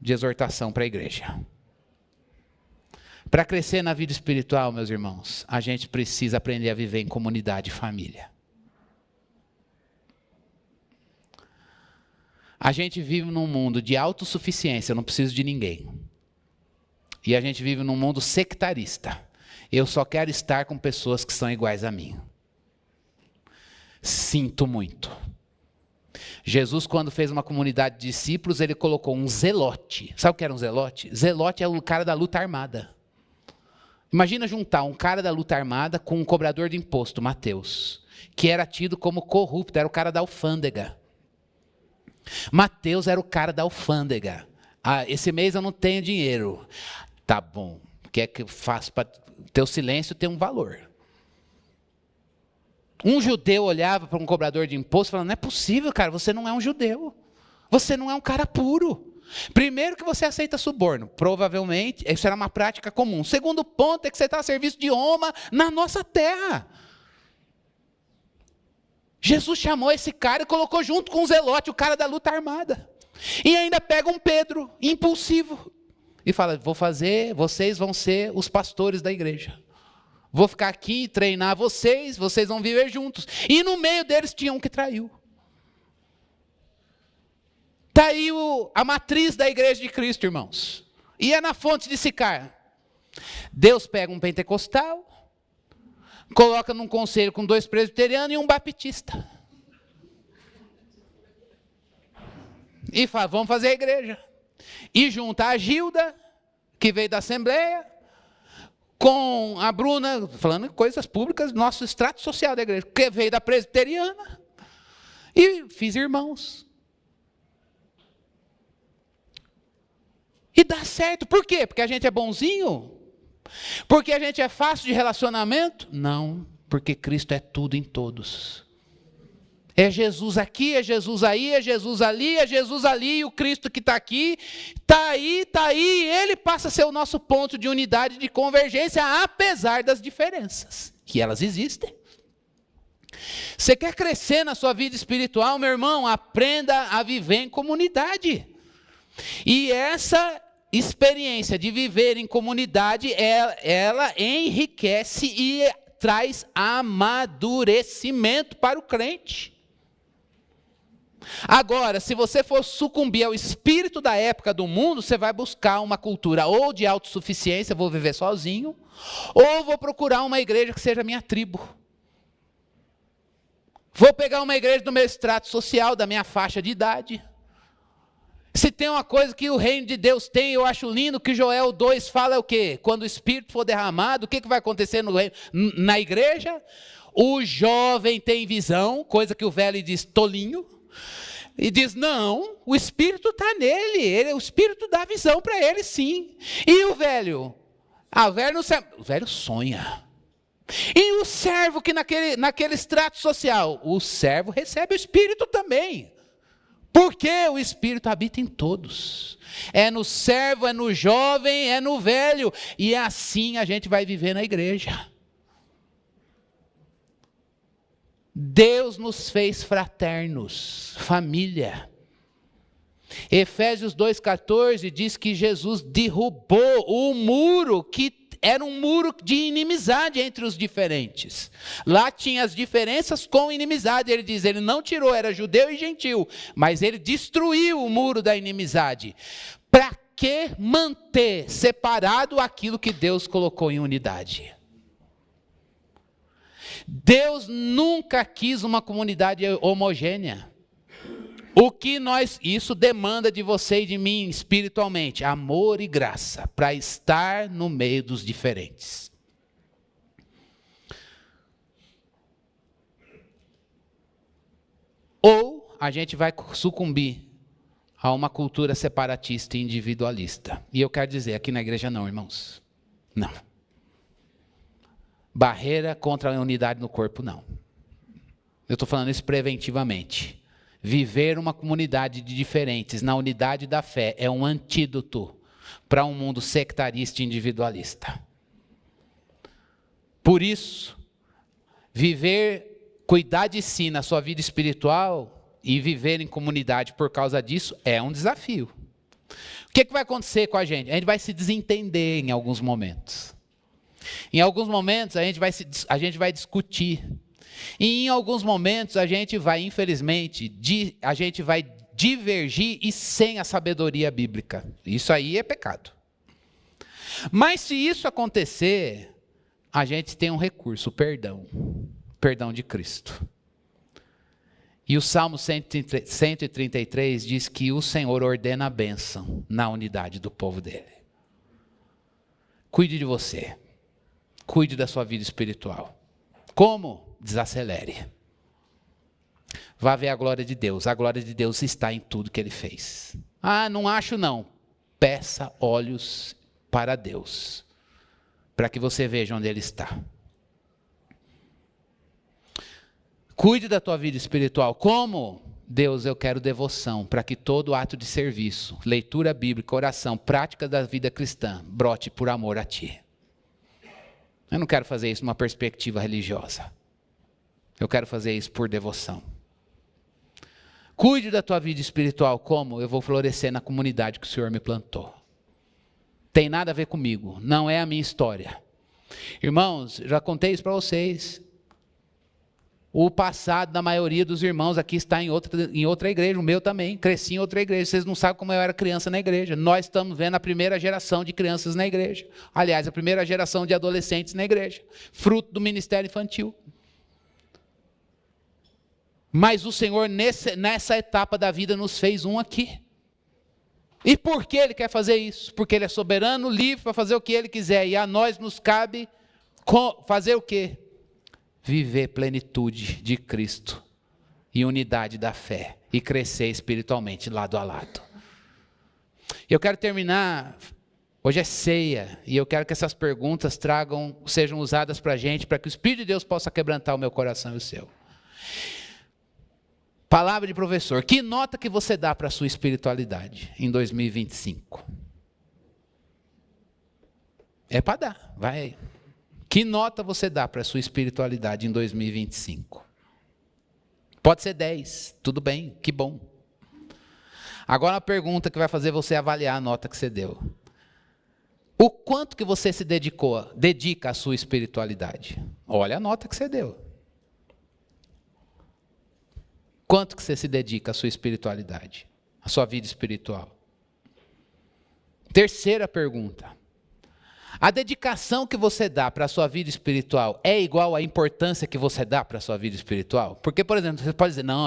de exortação para a igreja. Para crescer na vida espiritual, meus irmãos, a gente precisa aprender a viver em comunidade e família. A gente vive num mundo de autossuficiência, eu não preciso de ninguém. E a gente vive num mundo sectarista. Eu só quero estar com pessoas que são iguais a mim. Sinto muito. Jesus, quando fez uma comunidade de discípulos, ele colocou um zelote. Sabe o que era um zelote? Zelote é o cara da luta armada. Imagina juntar um cara da luta armada com um cobrador de imposto, Mateus, que era tido como corrupto, era o cara da alfândega. Mateus era o cara da alfândega. Esse mês eu não tenho dinheiro. Tá bom, o que é que eu faço para teu silêncio ter um valor? Um judeu olhava para um cobrador de imposto e falava, não é possível, cara, você não é um judeu. Você não é um cara puro. Primeiro que você aceita suborno, provavelmente, isso era uma prática comum. Segundo ponto é que você está a serviço de Roma na nossa terra. Jesus chamou esse cara e colocou junto com o Zelote, o cara da luta armada. E ainda pega um Pedro, impulsivo, e fala, vocês vão ser os pastores da igreja. Vou ficar aqui e treinar vocês vão viver juntos. E no meio deles tinha um que traiu. Está aí a matriz da igreja de Cristo, irmãos. E é na fonte de Sicar. Deus pega um pentecostal, coloca num conselho com 2 presbiterianos e um baptista. E fala, vamos fazer a igreja. E junta a Gilda, que veio da Assembleia, com a Bruna, falando coisas públicas, nosso extrato social da igreja, que veio da presbiteriana. E fiz irmãos. E dá certo. Por quê? Porque a gente é bonzinho? Porque a gente é fácil de relacionamento? Não, porque Cristo é tudo em todos. É Jesus aqui, é Jesus aí, é Jesus ali, é Jesus ali, e o Cristo que está aqui, está aí, e Ele passa a ser o nosso ponto de unidade, de convergência, apesar das diferenças, que elas existem. Você quer crescer na sua vida espiritual, meu irmão? Aprenda a viver em comunidade. E essa experiência de viver em comunidade, ela enriquece e traz amadurecimento para o crente. Agora, se você for sucumbir ao espírito da época do mundo, você vai buscar uma cultura ou de autossuficiência, vou viver sozinho, ou vou procurar uma igreja que seja minha tribo. Vou pegar uma igreja do meu extrato social, da minha faixa de idade. Se tem uma coisa que o reino de Deus tem, eu acho lindo, que Joel 2 fala é o quê? Quando o Espírito for derramado, o que vai acontecer na igreja? O jovem tem visão, coisa que o velho diz tolinho, e diz, não, o Espírito está nele, o Espírito dá visão para ele sim. E o velho? O velho sonha. E o servo que naquele extrato social? O servo recebe o Espírito também. Porque o Espírito habita em todos. É no servo, é no jovem, é no velho. E assim a gente vai viver na igreja. Deus nos fez fraternos, família. Efésios 2,14 diz que Jesus derrubou o muro que era um muro de inimizade entre os diferentes. Lá tinha as diferenças com inimizade. Ele diz, ele não tirou, era judeu e gentil, mas ele destruiu o muro da inimizade. Para que manter separado aquilo que Deus colocou em unidade? Deus nunca quis uma comunidade homogênea. Isso demanda de você e de mim espiritualmente, amor e graça, para estar no meio dos diferentes. Ou a gente vai sucumbir a uma cultura separatista e individualista. E eu quero dizer, aqui na igreja não, irmãos. Não. Barreira contra a unidade no corpo, não. Eu estou falando isso preventivamente. Viver uma comunidade de diferentes na unidade da fé é um antídoto para um mundo sectarista e individualista. Por isso, cuidar de si na sua vida espiritual e viver em comunidade por causa disso é um desafio. O que vai acontecer com a gente? A gente vai se desentender em alguns momentos. Em alguns momentos a gente vai discutir. E em alguns momentos a gente vai, infelizmente, divergir e sem a sabedoria bíblica. Isso aí é pecado. Mas se isso acontecer, a gente tem um recurso, o perdão. Perdão de Cristo. E o Salmo 133 diz que o Senhor ordena a bênção na unidade do povo dele. Cuide de você. Cuide da sua vida espiritual. Como? Desacelere. Vá ver a glória de Deus. A glória de Deus está em tudo que Ele fez. Ah, não acho não. Peça olhos para Deus, para que você veja onde Ele está. Cuide da tua vida espiritual. Como? Deus, eu quero devoção, para que todo ato de serviço, leitura bíblica, oração, prática da vida cristã, brote por amor a ti. Eu não quero fazer isso numa perspectiva religiosa. Eu quero fazer isso por devoção. Cuide da tua vida espiritual. Como? Eu vou florescer na comunidade que o Senhor me plantou. Tem nada a ver comigo. Não é a minha história. Irmãos, já contei isso para vocês. O passado da maioria dos irmãos aqui está em outra igreja. O meu também. Cresci em outra igreja. Vocês não sabem como eu era criança na igreja. Nós estamos vendo a primeira geração de crianças na igreja. Aliás, a primeira geração de adolescentes na igreja. Fruto do ministério infantil. Mas o Senhor, nessa etapa da vida, nos fez um aqui. E por que Ele quer fazer isso? Porque Ele é soberano, livre para fazer o que Ele quiser. E a nós nos cabe fazer o quê? Viver plenitude de Cristo e unidade da fé. E crescer espiritualmente lado a lado. Eu quero terminar. Hoje é ceia. E eu quero que essas perguntas sejam usadas para a gente. Para que o Espírito de Deus possa quebrantar o meu coração e o seu. Palavra de professor, que nota que você dá para a sua espiritualidade em 2025? É para dar, vai. Que nota você dá para a sua espiritualidade em 2025? Pode ser 10, tudo bem, que bom. Agora a pergunta que vai fazer você avaliar a nota que você deu. O quanto que você se dedica à sua espiritualidade? Olha a nota que você deu. Quanto que você se dedica à sua espiritualidade, à sua vida espiritual? Terceira pergunta. A dedicação que você dá para a sua vida espiritual é igual à importância que você dá para a sua vida espiritual? Porque, por exemplo, você pode dizer, não,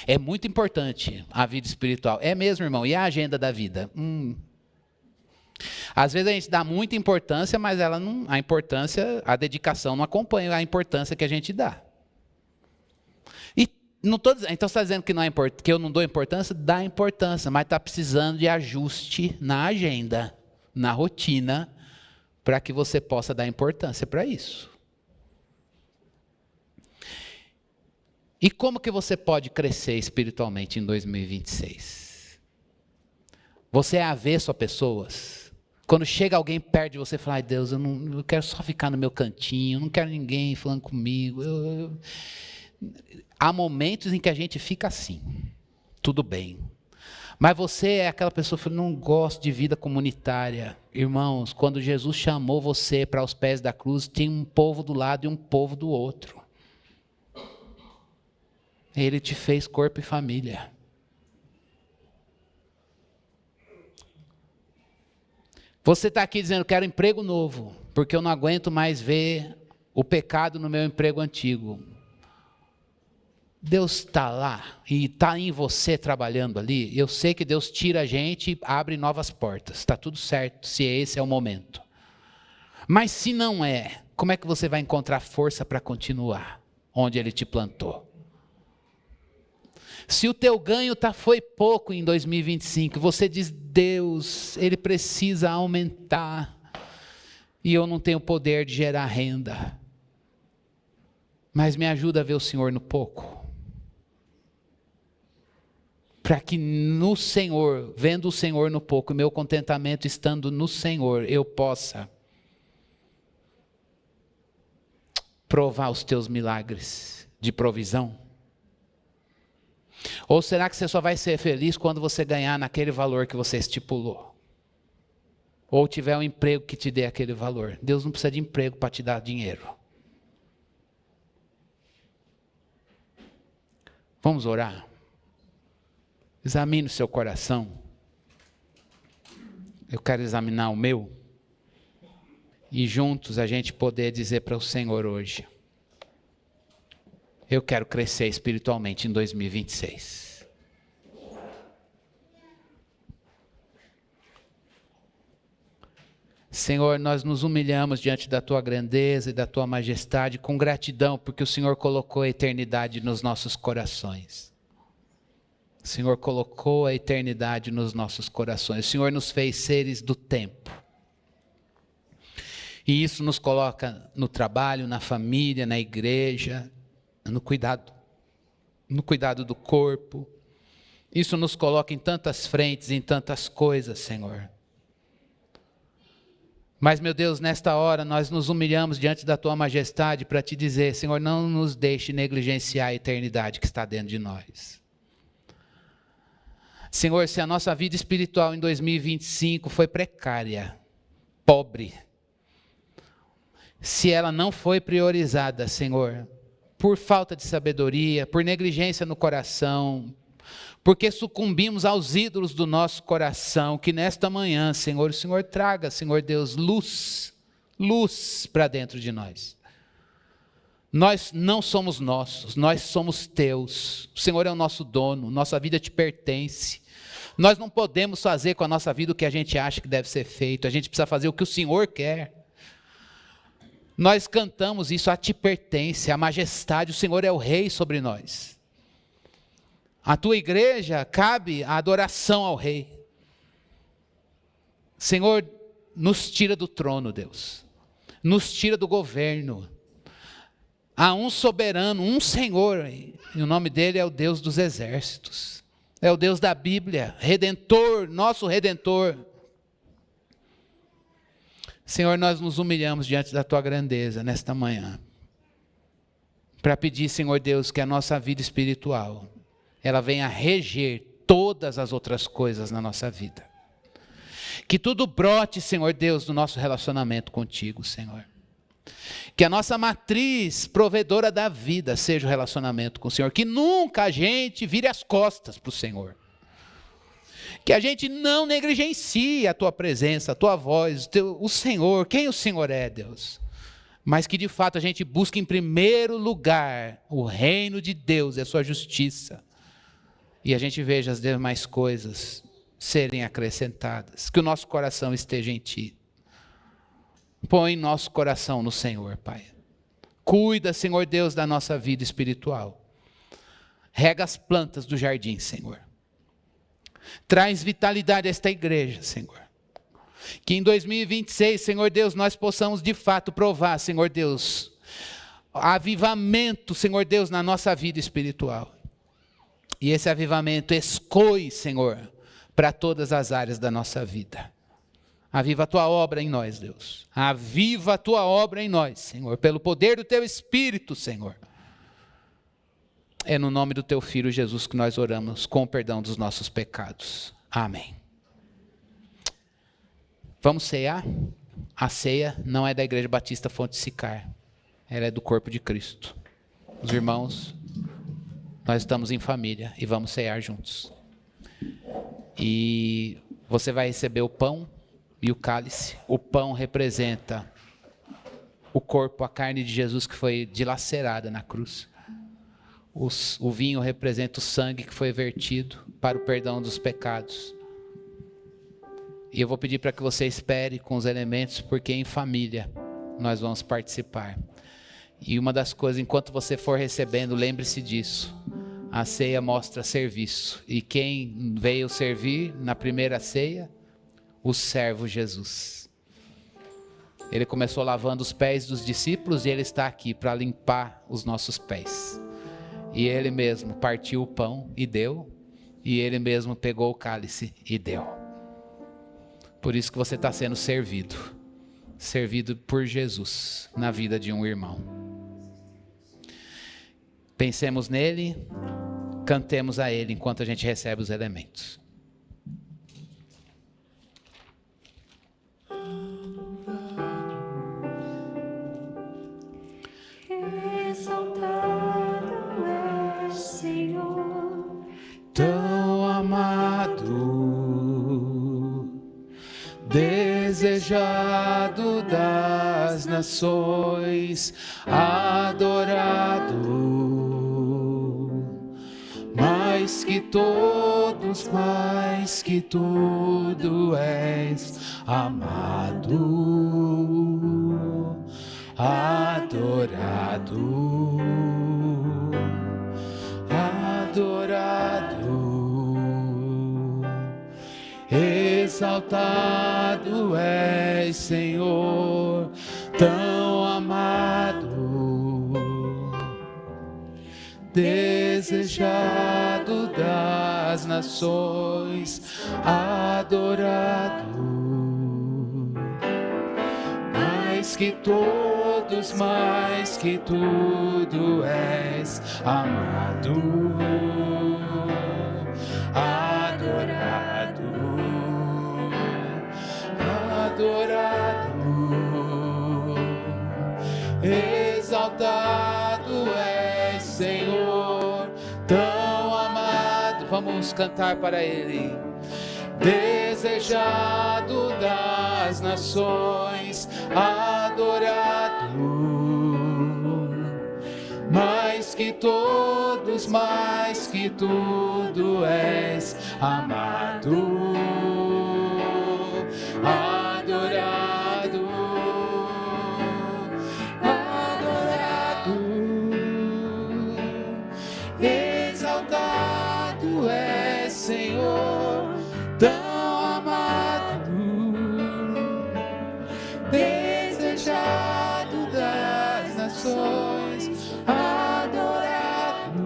é muito importante a vida espiritual. É mesmo, irmão, e a agenda da vida? Às vezes a gente dá muita importância, mas a dedicação não acompanha a importância que a gente dá. Então você está dizendo que, que eu não dou importância? Dá importância, mas está precisando de ajuste na agenda, na rotina, para que você possa dar importância para isso. E como que você pode crescer espiritualmente em 2026? Você é avesso a pessoas? Quando chega alguém perto de você e fala, ai Deus, eu quero só ficar no meu cantinho, não quero ninguém falando comigo, Há momentos em que a gente fica assim, tudo bem. Mas você é aquela pessoa que não gosta de vida comunitária. Irmãos, quando Jesus chamou você para os pés da cruz, tinha um povo do lado e um povo do outro. Ele te fez corpo e família. Você está aqui dizendo, quero emprego novo, porque eu não aguento mais ver o pecado no meu emprego antigo. Deus está lá e está em você trabalhando ali. Eu sei que Deus tira a gente e abre novas portas. Está tudo certo, se esse é o momento. Mas se não é, como é que você vai encontrar força para continuar onde Ele te plantou? Se o teu ganho foi pouco em 2025, você diz, Deus, Ele precisa aumentar. E eu não tenho poder de gerar renda. Mas me ajuda a ver o Senhor no pouco. Para que no Senhor, vendo o Senhor no pouco, meu contentamento estando no Senhor, eu possa provar os teus milagres de provisão. Ou será que você só vai ser feliz quando você ganhar naquele valor que você estipulou? Ou tiver um emprego que te dê aquele valor? Deus não precisa de emprego para te dar dinheiro. Vamos orar? Examine o seu coração. Eu quero examinar o meu. E juntos a gente poder dizer para o Senhor hoje, eu quero crescer espiritualmente em 2026. Senhor, nós nos humilhamos diante da Tua grandeza e da Tua majestade com gratidão, porque o Senhor colocou a eternidade nos nossos corações. O Senhor colocou a eternidade nos nossos corações. O Senhor nos fez seres do tempo. E isso nos coloca no trabalho, na família, na igreja, no cuidado do corpo. Isso nos coloca em tantas frentes, em tantas coisas, Senhor. Mas, meu Deus, nesta hora nós nos humilhamos diante da Tua majestade para Te dizer, Senhor, não nos deixe negligenciar a eternidade que está dentro de nós. Senhor, se a nossa vida espiritual em 2025 foi precária, pobre, se ela não foi priorizada, Senhor, por falta de sabedoria, por negligência no coração, porque sucumbimos aos ídolos do nosso coração, que nesta manhã, Senhor, o Senhor traga, Senhor Deus, luz para dentro de nós. Nós não somos nossos, nós somos teus. O Senhor é o nosso dono, nossa vida te pertence. Nós não podemos fazer com a nossa vida o que a gente acha que deve ser feito, a gente precisa fazer o que o Senhor quer. Nós cantamos isso, a ti pertence, a majestade, o Senhor é o rei sobre nós. A tua igreja cabe a adoração ao rei. Senhor, nos tira do trono, Deus. Nos tira do governo. Há um soberano, um Senhor, e o nome dele é o Deus dos exércitos. É o Deus da Bíblia, Redentor, nosso Redentor. Senhor, nós nos humilhamos diante da tua grandeza nesta manhã. Para pedir, Senhor Deus, que a nossa vida espiritual, ela venha reger todas as outras coisas na nossa vida. Que tudo brote, Senhor Deus, do nosso relacionamento contigo, Senhor. Que a nossa matriz provedora da vida seja o relacionamento com o Senhor. Que nunca a gente vire as costas para o Senhor. Que a gente não negligencie a tua presença, a tua voz, o Senhor, quem o Senhor é, Deus. Mas que de fato a gente busque em primeiro lugar o reino de Deus e a sua justiça. E a gente veja as demais coisas serem acrescentadas. Que o nosso coração esteja em ti. Põe nosso coração no Senhor, Pai. Cuida, Senhor Deus, da nossa vida espiritual. Rega as plantas do jardim, Senhor. Traz vitalidade a esta igreja, Senhor. Que em 2026, Senhor Deus, nós possamos de fato provar, Senhor Deus, avivamento, Senhor Deus, na nossa vida espiritual. E esse avivamento escoe, Senhor, para todas as áreas da nossa vida. Aviva a tua obra em nós, Deus. Aviva a tua obra em nós, Senhor, pelo poder do teu Espírito, Senhor. É no nome do teu Filho Jesus que nós oramos, com o perdão dos nossos pecados. Amém. Vamos cear? A ceia não é da Igreja Batista Fonte Sicar. Ela é do corpo de Cristo. Os irmãos, nós estamos em família e vamos cear juntos. E você vai receber o pão e o cálice. O pão representa o corpo, a carne de Jesus que foi dilacerada na cruz. O vinho representa o sangue que foi vertido para o perdão dos pecados. E eu vou pedir para que você espere com os elementos, porque em família nós vamos participar. E uma das coisas, enquanto você for recebendo, lembre-se disso. A ceia mostra serviço. E quem veio servir na primeira ceia? O servo Jesus. Ele começou lavando os pés dos discípulos e ele está aqui para limpar os nossos pés. E ele mesmo partiu o pão e deu, e ele mesmo pegou o cálice e deu. Por isso que você está sendo servido por Jesus na vida de um irmão. Pensemos nele, cantemos a ele enquanto a gente recebe os elementos. Tão amado, desejado das nações, adorado, mais que todos, mais que tudo és amado, adorado, adorado, exaltado és, Senhor, tão amado, desejado das nações, adorado, mais que todos, mais que tudo és amado, adorado, adorado, exaltado és, Senhor, tão amado. Vamos cantar para Ele. Desejado das nações, adorado, mais que todos, mais que tudo és amado, adorado, adorado, exaltado és, Senhor, tão amado, desejado das nações, adorado,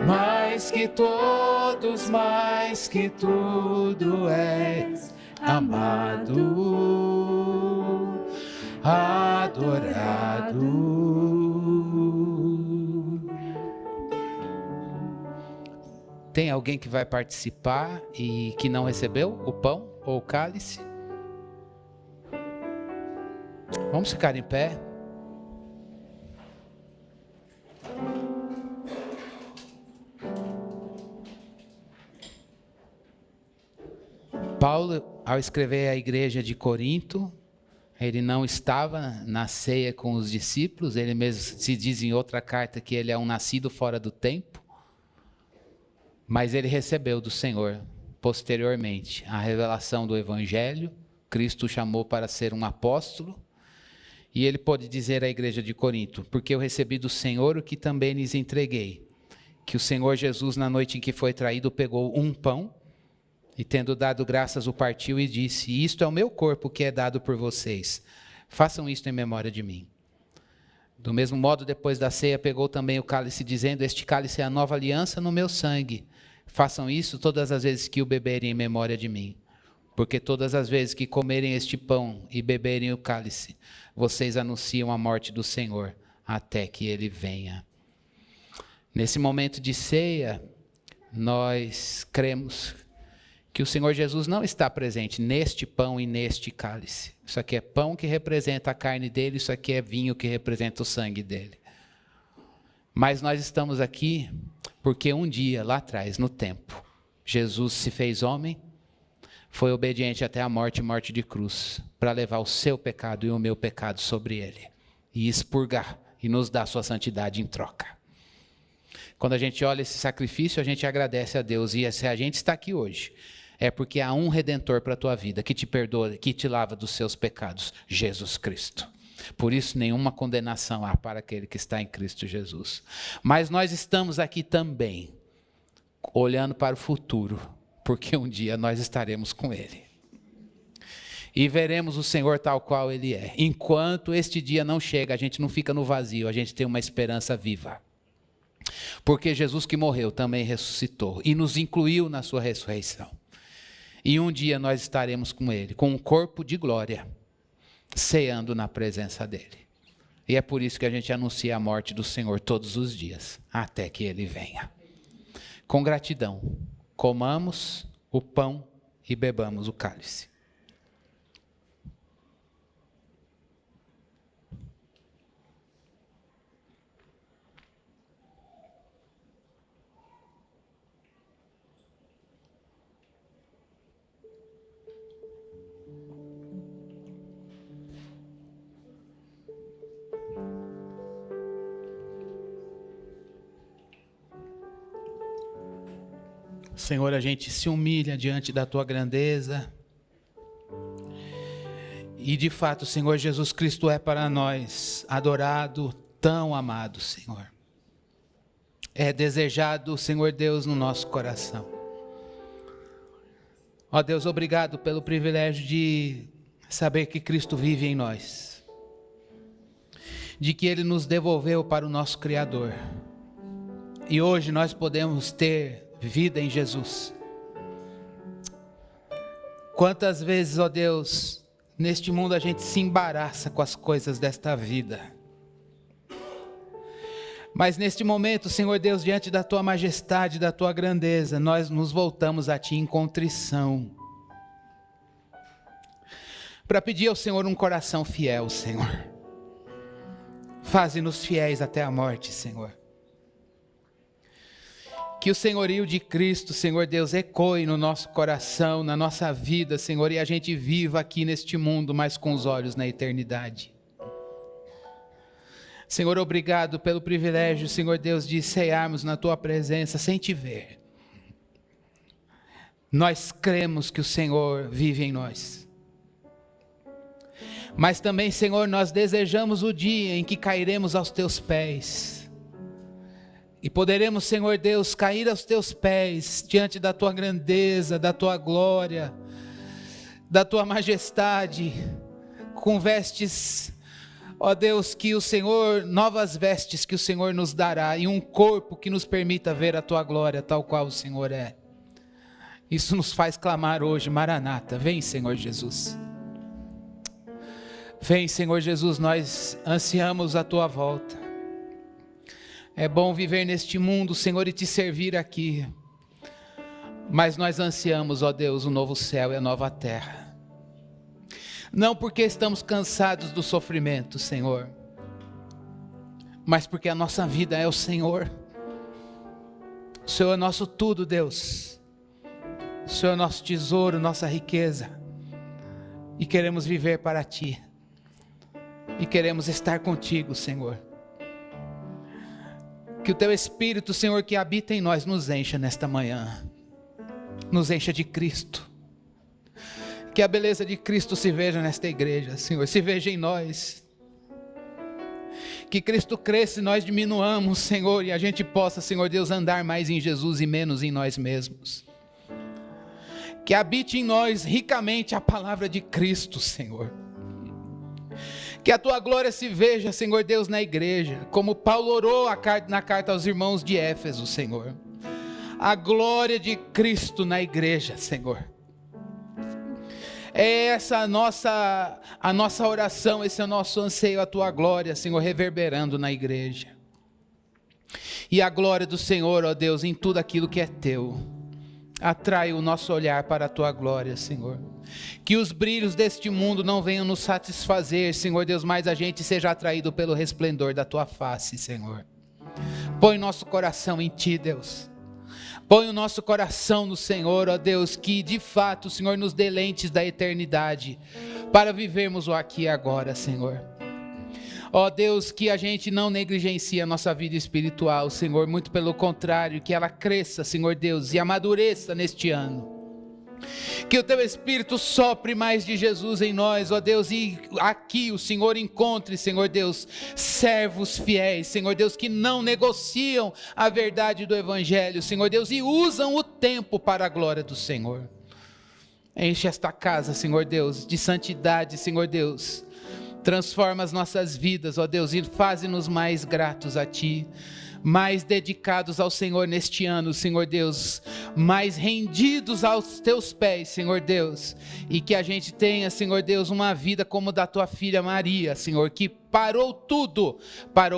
mais que todos, mais que tudo és amado, adorado. Tem alguém que vai participar e que não recebeu o pão ou o cálice? Vamos ficar em pé. Paulo, ao escrever à igreja de Corinto, ele não estava na ceia com os discípulos, ele mesmo se diz em outra carta que ele é um nascido fora do tempo. Mas ele recebeu do Senhor, posteriormente, a revelação do Evangelho. Cristo o chamou para ser um apóstolo. E ele pôde dizer à igreja de Corinto: porque eu recebi do Senhor o que também lhes entreguei. Que o Senhor Jesus, na noite em que foi traído, pegou um pão e, tendo dado graças, o partiu e disse: isto é o meu corpo que é dado por vocês. Façam isto em memória de mim. Do mesmo modo, depois da ceia, pegou também o cálice, dizendo: este cálice é a nova aliança no meu sangue. Façam isso todas as vezes que o beberem em memória de mim. Porque todas as vezes que comerem este pão e beberem o cálice, vocês anunciam a morte do Senhor, até que Ele venha. Nesse momento de ceia, nós cremos que o Senhor Jesus não está presente neste pão e neste cálice. Isso aqui é pão que representa a carne dele, isso aqui é vinho que representa o sangue dele. Mas nós estamos aqui porque um dia, lá atrás, no tempo, Jesus se fez homem, foi obediente até a morte, morte de cruz, para levar o seu pecado e o meu pecado sobre ele, e expurgar, e nos dar sua santidade em troca. Quando a gente olha esse sacrifício, a gente agradece a Deus, e se a gente está aqui hoje, é porque há um Redentor para a tua vida, que te perdoa, que te lava dos seus pecados, Jesus Cristo. Por isso, nenhuma condenação há para aquele que está em Cristo Jesus. Mas nós estamos aqui também, olhando para o futuro, porque um dia nós estaremos com Ele. E veremos o Senhor tal qual Ele é. Enquanto este dia não chega, a gente não fica no vazio, a gente tem uma esperança viva. Porque Jesus que morreu também ressuscitou e nos incluiu na sua ressurreição. E um dia nós estaremos com Ele, com um corpo de glória, ceando na presença dEle. E é por isso que a gente anuncia a morte do Senhor todos os dias, até que Ele venha. Com gratidão, comamos o pão e bebamos o cálice. Senhor, a gente se humilha diante da Tua grandeza. E de fato, Senhor, Jesus Cristo é para nós adorado, tão amado, Senhor. É desejado, Senhor Deus, no nosso coração. Ó Deus, obrigado pelo privilégio de saber que Cristo vive em nós. de que Ele nos devolveu para o nosso Criador. E hoje nós podemos ter vida em Jesus. Quantas vezes, ó Deus, neste mundo a gente se embaraça com as coisas desta vida. Mas neste momento, Senhor Deus, diante da Tua majestade, da Tua grandeza, nós nos voltamos a Ti em contrição. Para pedir ao Senhor um coração fiel, Senhor. Faze-nos fiéis até a morte, Senhor. Que o senhorio de Cristo, Senhor Deus, ecoe no nosso coração, na nossa vida, Senhor, e a gente viva aqui neste mundo, mas com os olhos na eternidade. Senhor, obrigado pelo privilégio, Senhor Deus, de cearmos na Tua presença sem Te ver. Nós cremos que o Senhor vive em nós. Mas também, Senhor, nós desejamos o dia em que cairemos aos Teus pés. E poderemos, Senhor Deus, cair aos Teus pés, diante da Tua grandeza, da Tua glória, da Tua majestade, com vestes, ó Deus, que o Senhor, novas vestes que o Senhor nos dará, e um corpo que nos permita ver a Tua glória, tal qual o Senhor é. Isso nos faz clamar hoje, Maranata, vem Senhor Jesus. Vem Senhor Jesus, nós ansiamos a Tua volta. É bom viver neste mundo, Senhor, e Te servir aqui. Mas nós ansiamos, ó Deus, o novo céu e a nova terra. Não porque estamos cansados do sofrimento, Senhor, mas porque a nossa vida é o Senhor. O Senhor é nosso tudo, Deus. O Senhor é nosso tesouro, nossa riqueza. E queremos viver para Ti. E queremos estar contigo, Senhor. Que o Teu Espírito, Senhor, que habita em nós, nos encha nesta manhã. Nos encha de Cristo. Que a beleza de Cristo se veja nesta igreja, Senhor, se veja em nós. Que Cristo cresça e nós diminuamos, Senhor, e a gente possa, Senhor Deus, andar mais em Jesus e menos em nós mesmos. Que habite em nós ricamente a palavra de Cristo, Senhor. Que a Tua glória se veja, Senhor Deus, na igreja, como Paulo orou na carta aos irmãos de Éfeso, Senhor. A glória de Cristo na igreja, Senhor. É essa a nossa oração, esse é o nosso anseio, a Tua glória, Senhor, reverberando na igreja. E a glória do Senhor, ó Deus, em tudo aquilo que é Teu. Atrai o nosso olhar para a Tua glória, Senhor. Que os brilhos deste mundo não venham nos satisfazer, Senhor Deus, mas a gente seja atraído pelo resplendor da Tua face, Senhor. Põe nosso coração em Ti, Deus. Põe o nosso coração no Senhor, ó Deus, que de fato o Senhor nos dê lentes da eternidade, para vivermos o aqui e agora, Senhor. Ó Deus, que a gente não negligencie a nossa vida espiritual, Senhor, muito pelo contrário, que ela cresça, Senhor Deus, e amadureça neste ano. Que o Teu Espírito sopre mais de Jesus em nós, ó Deus, e aqui o Senhor encontre, Senhor Deus, servos fiéis, Senhor Deus, que não negociam a verdade do Evangelho, Senhor Deus, e usam o tempo para a glória do Senhor. Enche esta casa, Senhor Deus, de santidade, Senhor Deus. Transforma as nossas vidas, ó Deus, e faze-nos mais gratos a Ti, mais dedicados ao Senhor neste ano, Senhor Deus, mais rendidos aos Teus pés, Senhor Deus, e que a gente tenha, Senhor Deus, uma vida como da Tua filha Maria, Senhor, que parou tudo para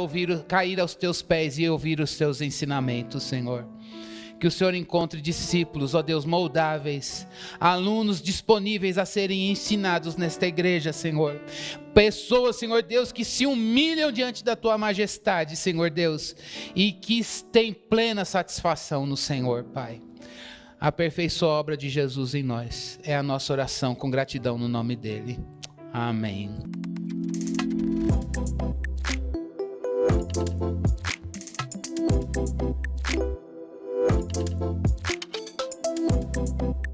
cair aos Teus pés e ouvir os Teus ensinamentos, Senhor. Que o Senhor encontre discípulos, ó Deus, moldáveis, alunos disponíveis a serem ensinados nesta igreja, Senhor. Pessoas, Senhor Deus, que se humilham diante da Tua majestade, Senhor Deus, e que têm plena satisfação no Senhor, Pai. Aperfeiçoa a obra de Jesus em nós. É a nossa oração com gratidão no nome dEle. Amém. Thank you.